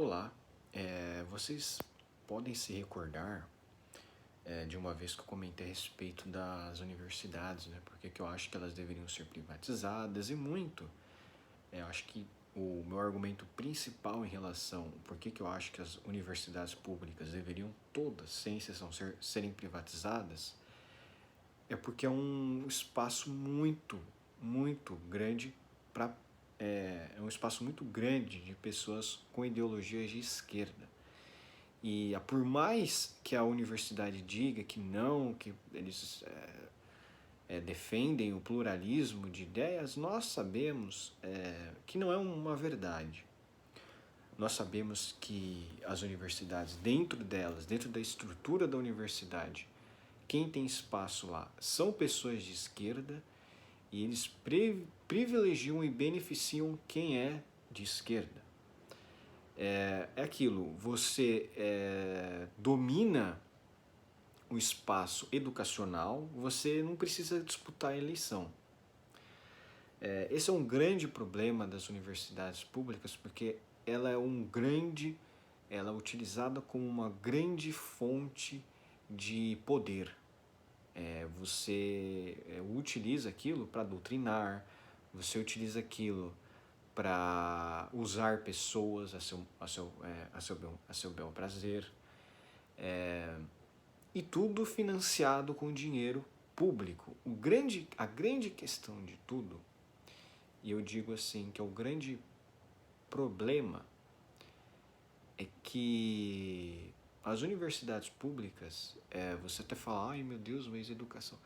Olá, vocês podem se recordar de uma vez que eu comentei a respeito das universidades, né? Porque que eu acho que elas deveriam ser privatizadas e muito. Eu acho que o meu argumento principal em relação por que eu acho que as universidades públicas deveriam todas, sem exceção, serem privatizadas, é porque é um espaço muito grande para é um espaço muito grande de pessoas com ideologias de esquerda. E por mais que a universidade diga que não, que eles defendem o pluralismo de ideias, nós sabemos que não é uma verdade. Nós sabemos que as universidades, dentro delas, dentro da estrutura da universidade, quem tem espaço lá são pessoas de esquerda e eles privilegiam e beneficiam quem é de esquerda. É aquilo, você domina o espaço educacional, você não precisa disputar a eleição. Esse é um grande problema das universidades públicas, porque ela é utilizada como uma grande fonte de poder. Você utiliza aquilo para doutrinar, você utiliza aquilo para usar pessoas a seu bel prazer, e tudo financiado com dinheiro público. A grande questão de tudo, e eu digo assim, que é o grande problema, é que as universidades públicas, você até fala, ai meu Deus, mas educação.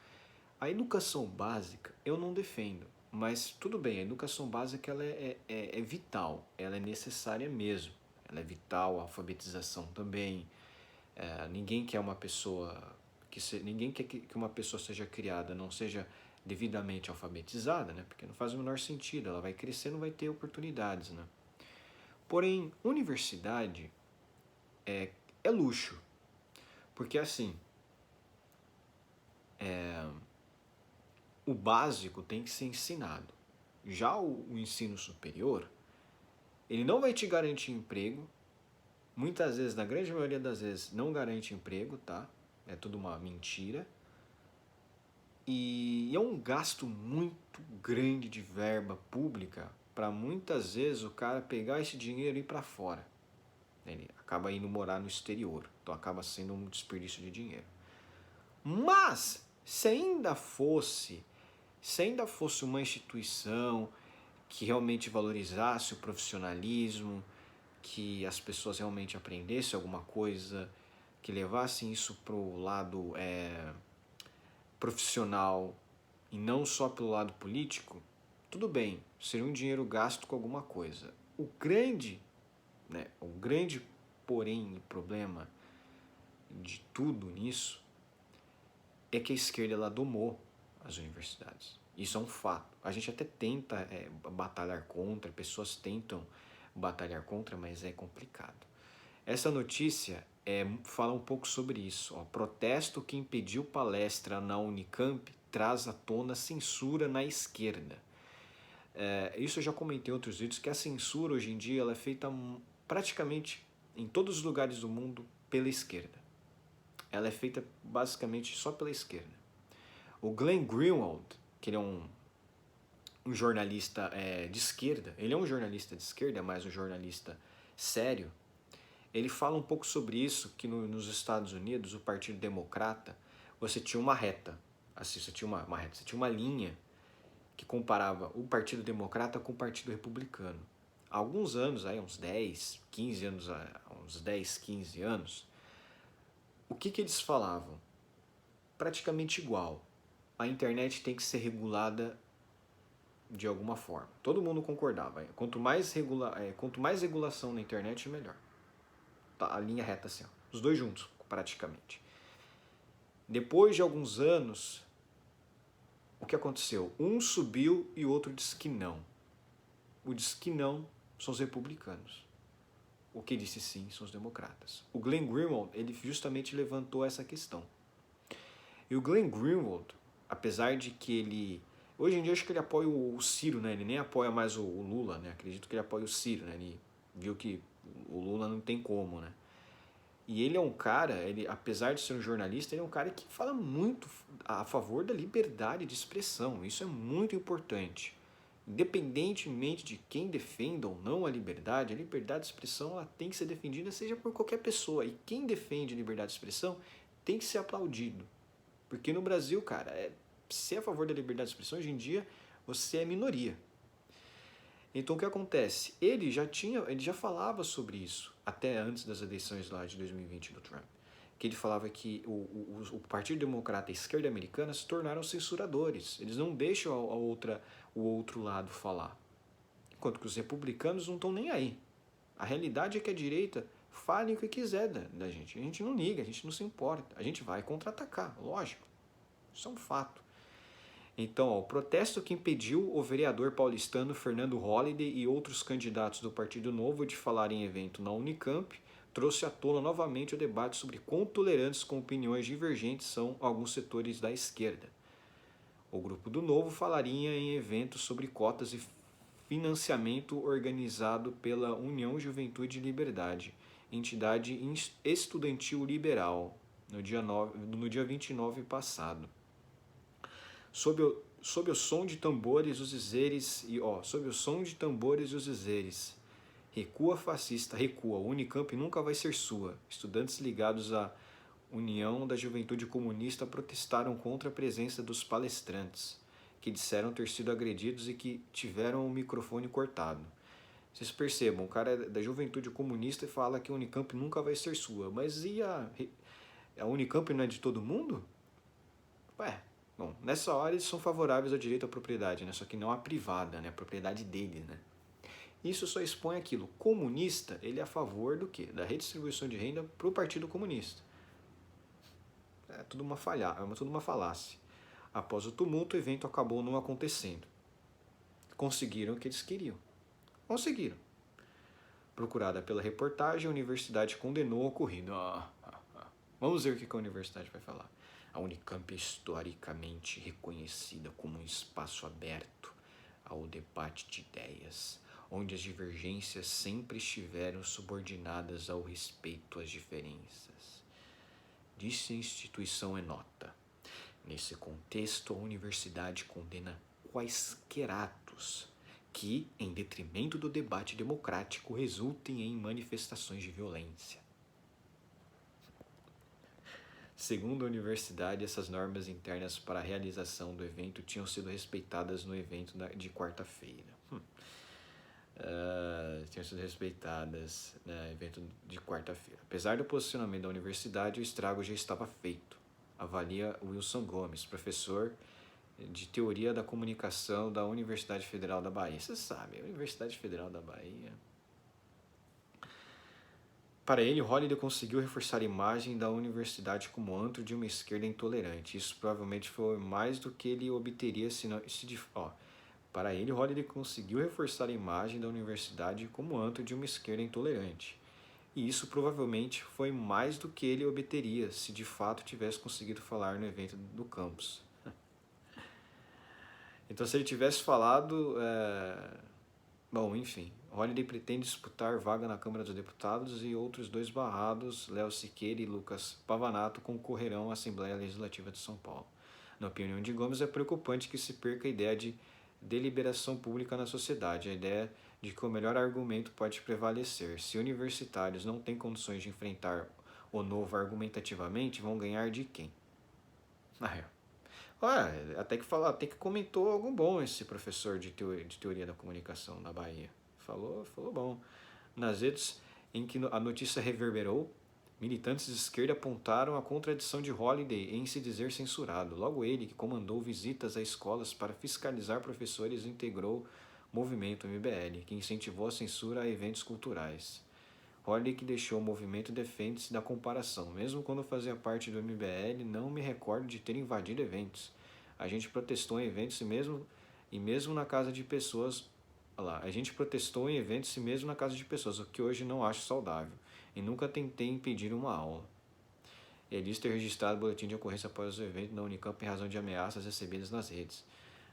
A educação básica eu não defendo, mas tudo bem, a educação básica ela é vital, ela é necessária mesmo, ela é vital, a alfabetização também. Ninguém quer uma pessoa ninguém quer que uma pessoa seja criada, não seja devidamente alfabetizada, né? Porque não faz o menor sentido, ela vai crescer, não vai ter oportunidades, né? Porém, universidade é luxo, porque assim, o básico tem que ser ensinado. Já o ensino superior, ele não vai te garantir emprego, muitas vezes, na grande maioria das vezes, não garante emprego, tá? É tudo uma mentira. E é um gasto muito grande de verba pública para muitas vezes o cara pegar esse dinheiro e ir para fora. Ele acaba indo morar no exterior, então acaba sendo um desperdício de dinheiro. Mas, se ainda fosse uma instituição que realmente valorizasse o profissionalismo, que as pessoas realmente aprendessem alguma coisa, que levassem isso para o lado profissional e não só pelo lado político, tudo bem, seria um dinheiro gasto com alguma coisa. O grande porém e problema de tudo nisso é que a esquerda ela domou as universidades. Isso é um fato. A gente até tenta batalhar contra, pessoas tentam batalhar contra, mas é complicado. Essa notícia fala um pouco sobre isso. Protesto que impediu palestra na Unicamp traz à tona censura na esquerda. Isso eu já comentei em outros vídeos, que a censura hoje em dia ela é feita praticamente em todos os lugares do mundo pela esquerda. Ela é feita basicamente só pela esquerda. O Glenn Greenwald, que ele é um jornalista de esquerda, ele é um jornalista de esquerda, mas um jornalista sério, ele fala um pouco sobre isso, que nos Estados Unidos, o Partido Democrata, você tinha uma reta, assim, você tinha uma linha que comparava o Partido Democrata com o Partido Republicano. Há alguns anos, uns 10, 15 anos, o que eles falavam? Praticamente igual. A internet tem que ser regulada de alguma forma. Todo mundo concordava. Quanto mais regulação na internet, melhor. Tá, a linha reta assim, os dois juntos, praticamente. Depois de alguns anos, o que aconteceu? Um subiu e o outro disse que não. O disse que não são os republicanos. O que disse sim são os democratas. O Glenn Greenwald, ele justamente levantou essa questão. E o Glenn Greenwald, apesar de que ele... Hoje em dia acho que ele apoia o Ciro, né? Ele nem apoia mais o Lula, né? Acredito que ele apoia o Ciro, né? Ele viu que O Lula não tem como, né? E ele é um cara, ele, apesar de ser um jornalista, ele é um cara que fala muito a favor da liberdade de expressão. Isso é muito importante. Independentemente de quem defenda ou não a liberdade de expressão ela tem que ser defendida seja por qualquer pessoa. E quem defende a liberdade de expressão tem que ser aplaudido. Porque no Brasil, cara, ser a favor da liberdade de expressão hoje em dia, você é minoria. Então o que acontece? Ele já falava sobre isso, até antes das eleições lá de 2020 do Trump. Que ele falava que o Partido Democrata e a esquerda americana se tornaram censuradores. Eles não deixam o outro lado falar. Enquanto que os republicanos não estão nem aí. A realidade é que a direita fale o que quiser da gente. A gente não liga, a gente não se importa. A gente vai contra-atacar, lógico. Isso é um fato. Então, ó, o protesto que impediu o vereador paulistano Fernando Holliday e outros candidatos do Partido Novo de falar em evento na Unicamp trouxe à tona novamente o debate sobre quão tolerantes com opiniões divergentes são alguns setores da esquerda. O grupo do Novo falaria em eventos sobre cotas e financiamento organizado pela União Juventude e Liberdade, entidade estudantil liberal, no dia 29 passado. Sob o som de tambores os dizeres sob o som de tambores e os dizeres. Recua fascista, recua. O Unicamp nunca vai ser sua. Estudantes ligados à União da Juventude Comunista protestaram contra a presença dos palestrantes, que disseram ter sido agredidos e que tiveram o microfone cortado. Vocês percebam, o cara é da Juventude Comunista e fala que a Unicamp nunca vai ser sua. Mas e a Unicamp não é de todo mundo? Ué, bom, nessa hora eles são favoráveis ao direito à propriedade, né? Só que não à privada, né? A propriedade deles, né? Isso só expõe aquilo. Comunista, ele é a favor do quê? Da redistribuição de renda para o Partido Comunista. É tudo uma falácia. Após o tumulto, o evento acabou não acontecendo. Conseguiram o que eles queriam. Conseguiram. Procurada pela reportagem, a universidade condenou o ocorrido. Vamos ver o que a universidade vai falar. A Unicamp é historicamente reconhecida como um espaço aberto ao debate de ideias, onde as divergências sempre estiveram subordinadas ao respeito às diferenças. Disse a instituição em nota. Nesse contexto, a universidade condena quaisquer atos que, em detrimento do debate democrático, resultem em manifestações de violência. Segundo a universidade, essas normas internas para a realização do evento tinham sido respeitadas no evento de quarta-feira. Tinham sido respeitadas no evento de quarta-feira. Apesar do posicionamento da universidade, o estrago já estava feito. Avalia Wilson Gomes, professor de Teoria da Comunicação da Universidade Federal da Bahia. Você sabe, a Universidade Federal da Bahia... Para ele, Holliday conseguiu reforçar a imagem da universidade como antro de uma esquerda intolerante. Isso provavelmente foi mais do que ele obteria Para ele, Holliday conseguiu reforçar a imagem da universidade como antro de uma esquerda intolerante. E isso provavelmente foi mais do que ele obteria se de fato tivesse conseguido falar no evento do campus. Então, se ele tivesse falado... Bom, enfim, Holliday pretende disputar vaga na Câmara dos Deputados e outros dois barrados, Léo Siqueira e Lucas Pavanato, concorrerão à Assembleia Legislativa de São Paulo. Na opinião de Gomes, é preocupante que se perca a ideia de deliberação pública na sociedade, a ideia de que o melhor argumento pode prevalecer. Se universitários não têm condições de enfrentar o novo argumentativamente, vão ganhar de quem? Até que comentou algo bom esse professor de teoria da comunicação da Bahia. Falou bom. Nas redes em que a notícia reverberou, militantes de esquerda apontaram a contradição de Holliday em se dizer censurado. Logo ele, que comandou visitas a escolas para fiscalizar professores, integrou o movimento MBL, que incentivou a censura a eventos culturais. Holliday, que deixou o movimento, defende-se da comparação. Mesmo quando fazia parte do MBL, não me recordo de ter invadido eventos. A gente protestou em eventos e mesmo na casa de pessoas... A gente protestou em eventos e mesmo na casa de pessoas, o que hoje não acho saudável. E nunca tentei impedir uma aula. Ele diz ter registrado boletim de ocorrência após o evento na Unicamp em razão de ameaças recebidas nas redes.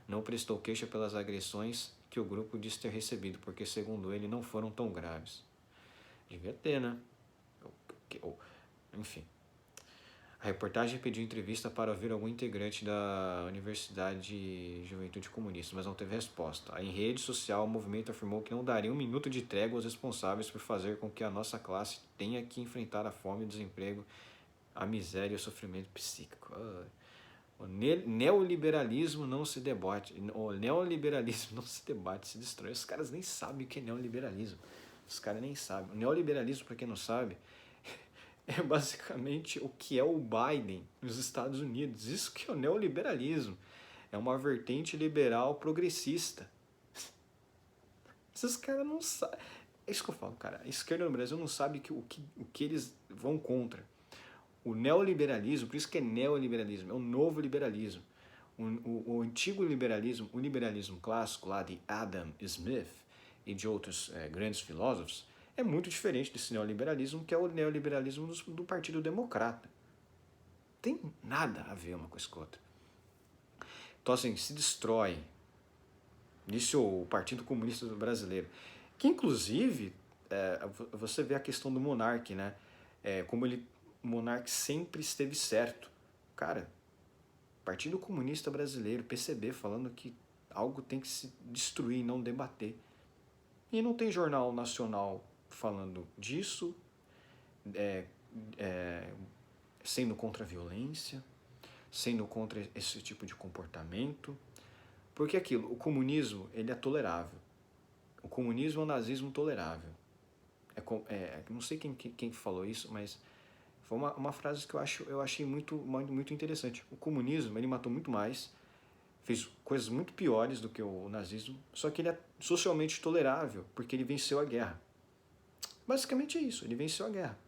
Não prestou queixa pelas agressões que o grupo diz ter recebido, porque, segundo ele, não foram tão graves. Devia ter, né? Enfim. A reportagem pediu entrevista para ouvir algum integrante da Universidade Juventude Comunista, mas não teve resposta. Em rede social, o movimento afirmou que não daria um minuto de trégua aos responsáveis por fazer com que a nossa classe tenha que enfrentar a fome, o desemprego, a miséria e o sofrimento psíquico. O neoliberalismo não se debate. O neoliberalismo não se debate, se destrói. Os caras nem sabem o que é neoliberalismo. Os caras nem sabem. O neoliberalismo, para quem não sabe, é basicamente o que é o Biden nos Estados Unidos. Isso que é o neoliberalismo. É uma vertente liberal progressista. Esses caras não sabem. É isso que eu falo, cara. A esquerda no Brasil não sabe o que eles vão contra. O neoliberalismo, por isso que é neoliberalismo, é o novo liberalismo. O antigo liberalismo, o liberalismo clássico lá de Adam Smith e de outros grandes filósofos, é muito diferente desse neoliberalismo, que é o neoliberalismo do Partido Democrata. Tem nada a ver uma coisa com a outra. Então, assim, se destrói. Isso o Partido Comunista Brasileiro. Que, inclusive, você vê a questão do monarca, né? Como o monarca sempre esteve certo. Cara, Partido Comunista Brasileiro, PCB, falando que algo tem que se destruir, não debater. E não tem jornal nacional falando disso, sendo contra a violência, sendo contra esse tipo de comportamento. Porque aquilo, o comunismo, ele é tolerável. O comunismo é um nazismo tolerável. Não sei quem falou isso, mas foi uma frase que eu achei muito interessante. O comunismo, ele matou muito mais, fez coisas muito piores do que o nazismo, só que ele é socialmente tolerável, porque ele venceu a guerra. Basicamente é isso, ele venceu a guerra.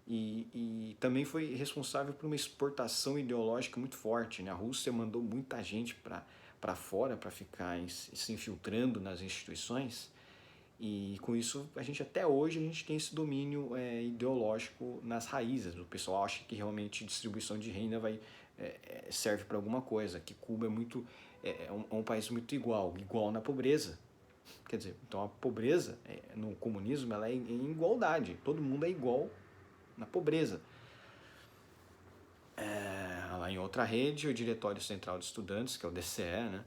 E também foi responsável por uma exportação ideológica muito forte, né? A Rússia mandou muita gente para fora para ficar se infiltrando nas instituições, e com isso até hoje a gente tem esse domínio ideológico nas raízes. O pessoal acha que realmente distribuição de renda serve para alguma coisa, que Cuba é um país muito igual na pobreza. Quer dizer, então a pobreza no comunismo ela é em igualdade, todo mundo é igual na pobreza. Lá em outra rede, o Diretório Central de Estudantes, que é o DCE, né,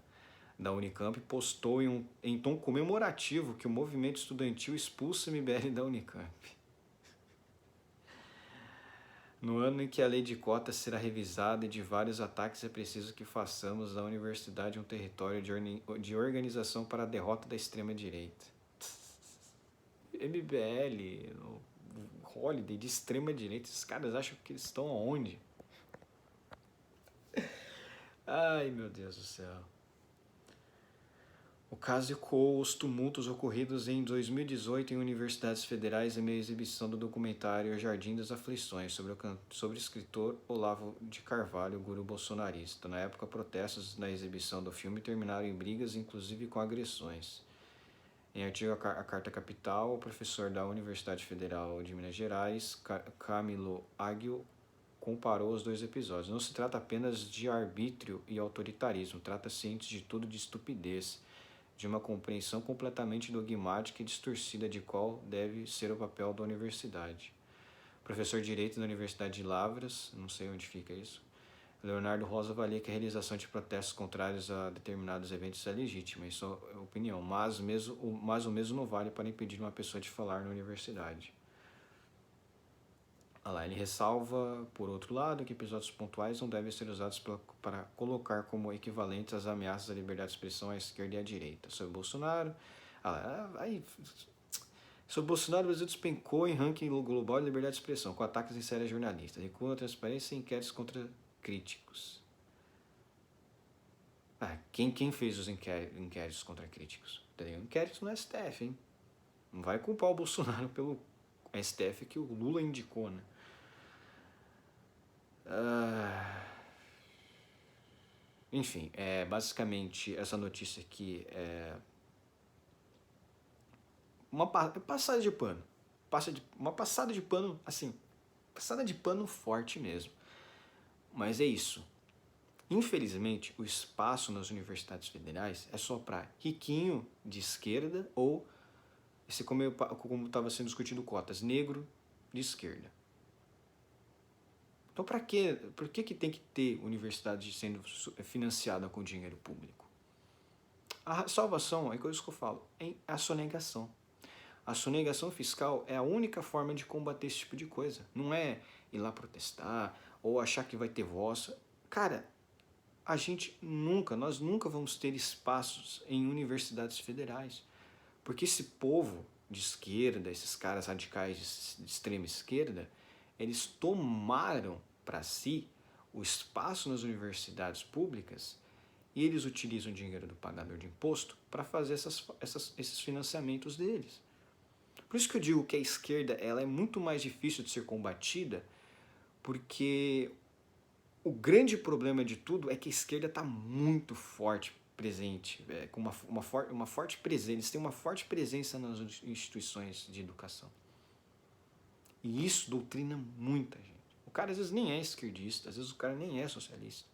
da Unicamp, postou em tom comemorativo que o movimento estudantil expulsa o MBL da Unicamp. No ano em que a lei de cotas será revisada e de vários ataques, é preciso que façamos da universidade um território de organização para a derrota da extrema-direita. MBL, Holiday, de extrema-direita, esses caras acham que eles estão aonde? Ai, meu Deus do céu. O caso ecoou os tumultos ocorridos em 2018 em universidades federais em meio à exibição do documentário Jardim das Aflições, sobre o escritor Olavo de Carvalho, guru bolsonarista. Na época, protestos na exibição do filme terminaram em brigas, inclusive com agressões. Em artigo à Carta Capital, o professor da Universidade Federal de Minas Gerais, Camilo Aguio, comparou os dois episódios. Não se trata apenas de arbítrio e autoritarismo, trata-se antes de tudo de estupidez, de uma compreensão completamente dogmática e distorcida de qual deve ser o papel da universidade. Professor de Direito da Universidade de Lavras, não sei onde fica isso, Leonardo Rosa avalia que a realização de protestos contrários a determinados eventos é legítima, em sua opinião, mas o mesmo não vale para impedir uma pessoa de falar na universidade. Ele ressalva, por outro lado, que episódios pontuais não devem ser usados para colocar como equivalentes as ameaças à liberdade de expressão à esquerda e à direita. Sobre Bolsonaro, sobre Bolsonaro, o Brasil despencou em ranking global de liberdade de expressão, com ataques em séries jornalistas, recua a transparência e inquéritos contra críticos. Quem fez os inquéritos contra críticos? Tem um inquérito no STF, hein? Não vai culpar o Bolsonaro pelo STF que o Lula indicou, né? Enfim, basicamente essa notícia aqui é uma passada de pano. Uma passada de pano, assim, passada de pano forte mesmo. Mas é isso. Infelizmente, o espaço nas universidades federais é só para riquinho de esquerda ou esse como estava sendo discutido cotas, negro de esquerda. Então, por que tem que ter universidade sendo financiada com dinheiro público? A salvação, é isso que eu falo, é a sonegação. A sonegação fiscal é a única forma de combater esse tipo de coisa. Não é ir lá protestar ou achar que vai ter voz. Cara, nós nunca vamos ter espaços em universidades federais. Porque esse povo de esquerda, esses caras radicais de extrema esquerda, eles tomaram para si o espaço nas universidades públicas e eles utilizam o dinheiro do pagador de imposto para fazer esses financiamentos deles. Por isso que eu digo que a esquerda ela é muito mais difícil de ser combatida, porque o grande problema de tudo é que a esquerda está muito forte presente, com uma forte presença, eles têm uma forte presença nas instituições de educação. E isso doutrina muita gente. O cara às vezes nem é esquerdista, às vezes o cara nem é socialista,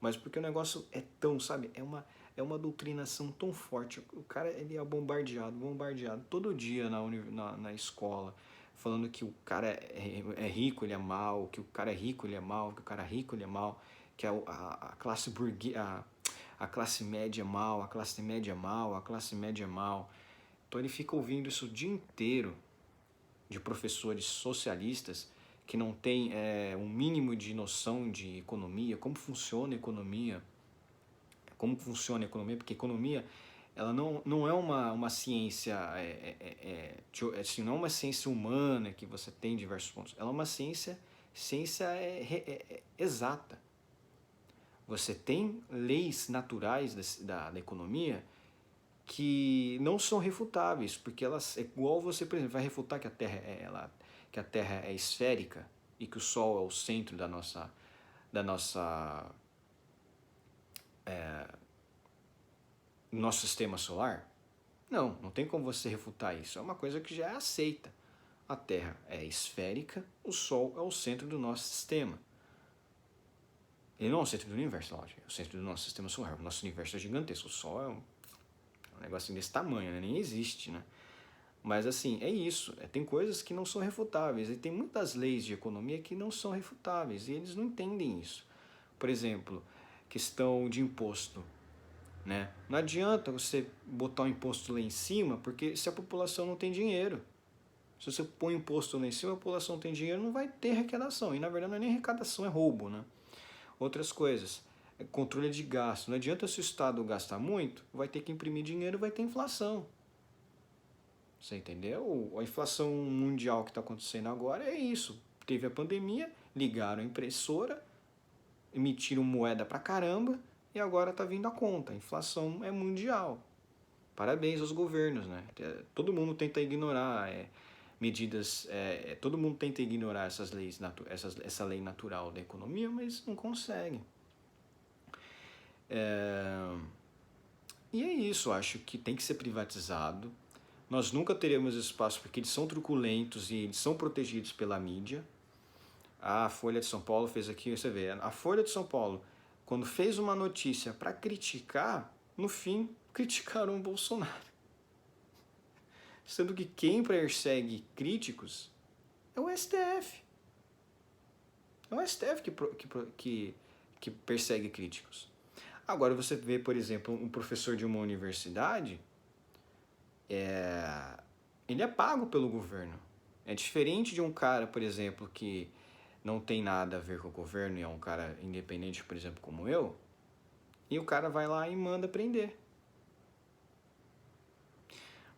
mas porque o negócio é tão, sabe, é uma doutrinação tão forte. O cara ele é bombardeado todo dia na escola, falando que o cara é rico, ele é mal, que o cara é rico, ele é mal, que o cara é rico, ele é mal, que a classe burguesa, a classe média é mal, a classe média é mal, a classe média é mal. Então ele fica ouvindo isso o dia inteiro de professores socialistas que não têm um mínimo de noção de economia, como funciona a economia, porque economia ela não é uma ciência, assim, não é uma ciência humana que você tem diversos pontos, ela é uma ciência exata. Você tem leis naturais da economia que não são refutáveis, porque elas, é igual você, por exemplo, vai refutar que a Terra é esférica e que o Sol é o centro do nosso sistema solar? Não tem como você refutar isso. É uma coisa que já é aceita. A Terra é esférica, o Sol é o centro do nosso sistema. Ele não é o centro do universo, lógico, é o centro do nosso sistema solar. O nosso universo é gigantesco, o Sol é um negocinho desse tamanho, né? Nem existe, né? Mas assim, é isso. Tem coisas que não são refutáveis. E tem muitas leis de economia que não são refutáveis. E eles não entendem isso. Por exemplo, questão de imposto. Né? Não adianta você botar o imposto lá em cima, porque se a população não tem dinheiro. Se você põe imposto lá em cima, a população não tem dinheiro, não vai ter arrecadação. E na verdade não é nem arrecadação, é roubo. Né? Outras coisas. Controle de gasto. Não adianta se o Estado gastar muito, vai ter que imprimir dinheiro, vai ter inflação. Você entendeu? A inflação mundial que está acontecendo agora é isso. Teve a pandemia, ligaram a impressora, emitiram moeda pra caramba e agora está vindo a conta. A inflação é mundial. Parabéns aos governos, né? Todo mundo tenta ignorar medidas, todo mundo tenta ignorar essas leis, essa lei natural da economia, mas não consegue. E é isso, acho que tem que ser privatizado. Nós nunca teremos espaço porque eles são truculentos e eles são protegidos pela mídia. A Folha de São Paulo fez aqui, você vê, a Folha de São Paulo, quando fez uma notícia para criticar, no fim, criticaram o Bolsonaro. Sendo que quem persegue críticos é o STF. É o STF que persegue críticos. Agora você vê, por exemplo, um professor de uma universidade, ele é pago pelo governo. É diferente de um cara, por exemplo, que não tem nada a ver com o governo e é um cara independente, por exemplo, como eu, e o cara vai lá e manda prender.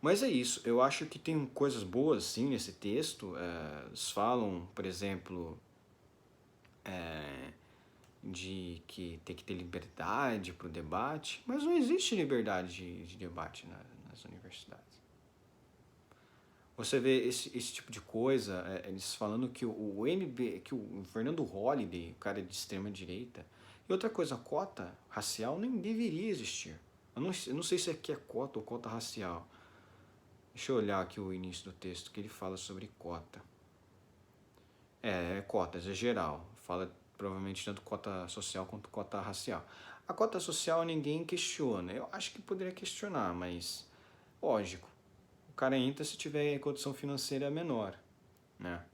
Mas é isso, eu acho que tem coisas boas sim nesse texto. Eles falam, por exemplo, de que tem que ter liberdade para o debate, mas não existe liberdade de debate nas universidades. Você vê esse tipo de coisa, eles falando que que o Fernando Holliday, o cara de extrema direita, e outra coisa, cota racial nem deveria existir. Eu não sei se aqui é cota ou cota racial. Deixa eu olhar aqui o início do texto que ele fala sobre cota. Cotas, é geral. Fala provavelmente tanto cota social quanto cota racial. A cota social ninguém questiona. Eu acho que poderia questionar, mas lógico. cara entra se tiver condição financeira menor, né?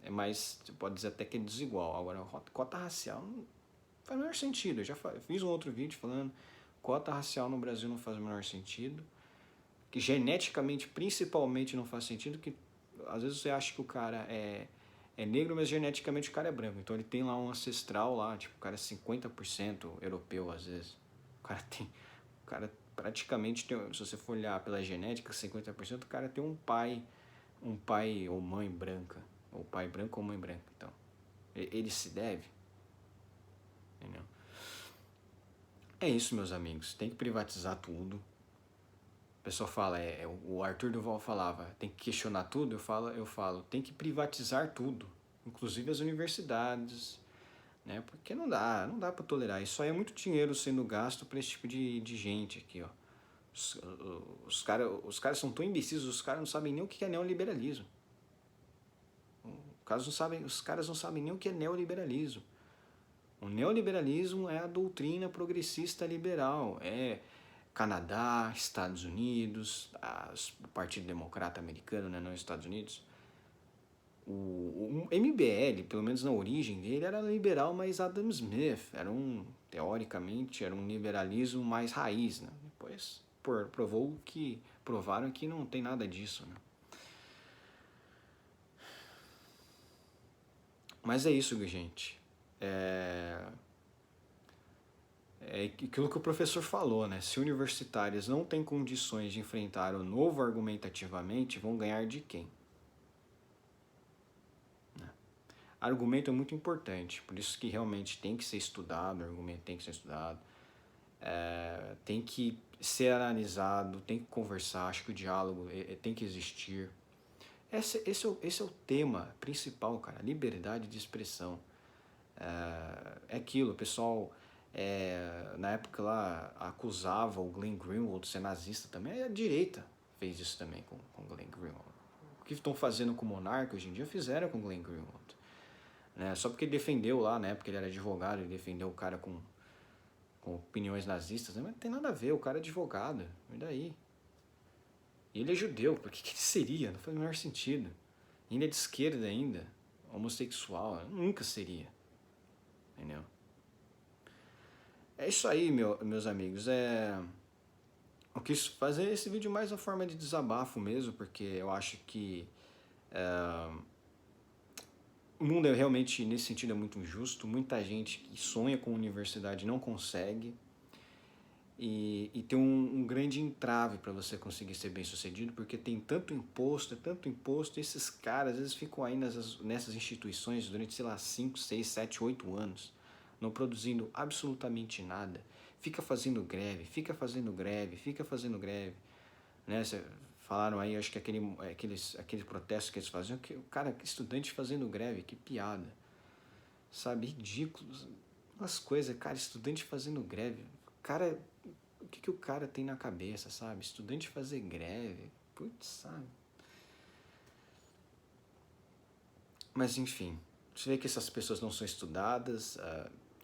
É mais, você pode dizer até que é desigual. Agora, cota racial não faz o menor sentido. Eu já fiz um outro vídeo falando cota racial no Brasil não faz o menor sentido. Que geneticamente, principalmente, não faz sentido, que às vezes você acha que o cara é negro, mas geneticamente o cara é branco. Então ele tem lá um ancestral lá, tipo, o cara é 50% europeu às vezes. O cara praticamente tem, se você for olhar pela genética, 50%, o cara tem um pai ou mãe branca, ou pai branco ou mãe branca. Então, ele se deve, entendeu? É isso, meus amigos, tem que privatizar tudo. O pessoal fala, o Arthur Duval falava, tem que questionar tudo, eu falo, tem que privatizar tudo, inclusive as universidades, né? Porque não dá para tolerar. Isso aí é muito dinheiro sendo gasto para esse tipo de gente aqui, ó. Os caras são tão imbecis, os caras não sabem nem o que é neoliberalismo. Os caras não sabem nem o que é neoliberalismo. O neoliberalismo é a doutrina progressista liberal, é Canadá, Estados Unidos, o Partido Democrata Americano, né, não Estados Unidos. O MBL, pelo menos na origem dele, era liberal, mas Adam Smith, teoricamente, era um liberalismo mais raiz, né? Depois provaram que não tem nada disso, né? Mas é isso, gente. É aquilo que o professor falou, né? Se universitários não têm condições de enfrentar o novo argumentativamente, vão ganhar de quem? Argumento é muito importante, por isso que realmente tem que ser estudado, o argumento tem que ser estudado, tem que ser analisado, tem que conversar, acho que o diálogo tem que existir. Esse é o tema principal, cara, liberdade de expressão. É aquilo, o pessoal na época lá acusava o Glenn Greenwald de ser nazista também, a direita fez isso também com o Glenn Greenwald. O que estão fazendo com o Monarca hoje em dia fizeram com o Glenn Greenwald. Né? Só porque ele defendeu lá, né? Porque ele era advogado, ele defendeu o cara com opiniões nazistas, né? Mas não tem nada a ver, o cara é advogado, e daí? E ele é judeu, por que ele seria? Não faz o menor sentido. E ele é de esquerda ainda, homossexual, nunca seria. Entendeu? É isso aí, meus amigos. Eu quis fazer esse vídeo mais uma forma de desabafo mesmo, porque eu acho que o mundo realmente, nesse sentido, é muito injusto. Muita gente que sonha com universidade não consegue. E tem um grande entrave para você conseguir ser bem sucedido, porque tem tanto imposto, e esses caras às vezes ficam aí nessas instituições durante, sei lá, 5, 6, 7, 8 anos, não produzindo absolutamente nada. Fica fazendo greve, né? Falaram aí, acho que aqueles protestos que eles faziam, que o cara, estudante fazendo greve, que piada. Sabe, ridículos. Umas coisas, cara, estudante fazendo greve. Cara, o que o cara tem na cabeça, sabe? Estudante fazer greve. Putz, sabe? Mas enfim, você vê que essas pessoas não são estudadas.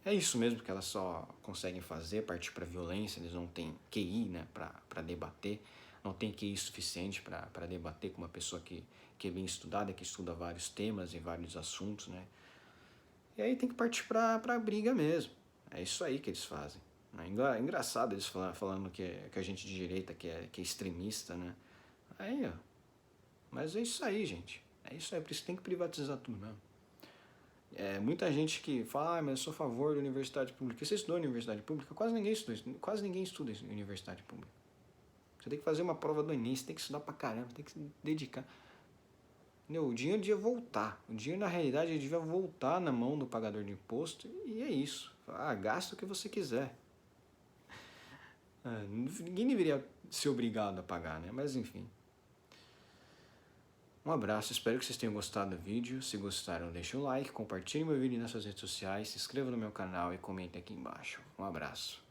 É isso mesmo que elas só conseguem fazer, partir para violência. Eles não têm QI, né, para debater. Não tem QI suficiente para debater com uma pessoa que é bem estudada, que estuda vários temas e vários assuntos, né? E aí tem que partir para a briga mesmo. É isso aí que eles fazem. É engraçado eles falando que a gente de direita que é extremista, né? Aí, ó. Mas é isso aí, gente. É isso aí, por isso tem que privatizar tudo mesmo. Muita gente que fala, mas eu sou a favor da universidade pública. Você estudou universidade pública? Quase ninguém estuda em universidade pública. Você tem que fazer uma prova do Enem, você tem que estudar pra caramba, tem que se dedicar. O dinheiro devia voltar. O dinheiro, na realidade, ele devia voltar na mão do pagador de imposto e é isso. Gasta o que você quiser. Ninguém deveria ser obrigado a pagar, né? Mas enfim. Um abraço, espero que vocês tenham gostado do vídeo. Se gostaram, deixe um like, compartilhe meu vídeo nas suas redes sociais, se inscreva no meu canal e comente aqui embaixo. Um abraço.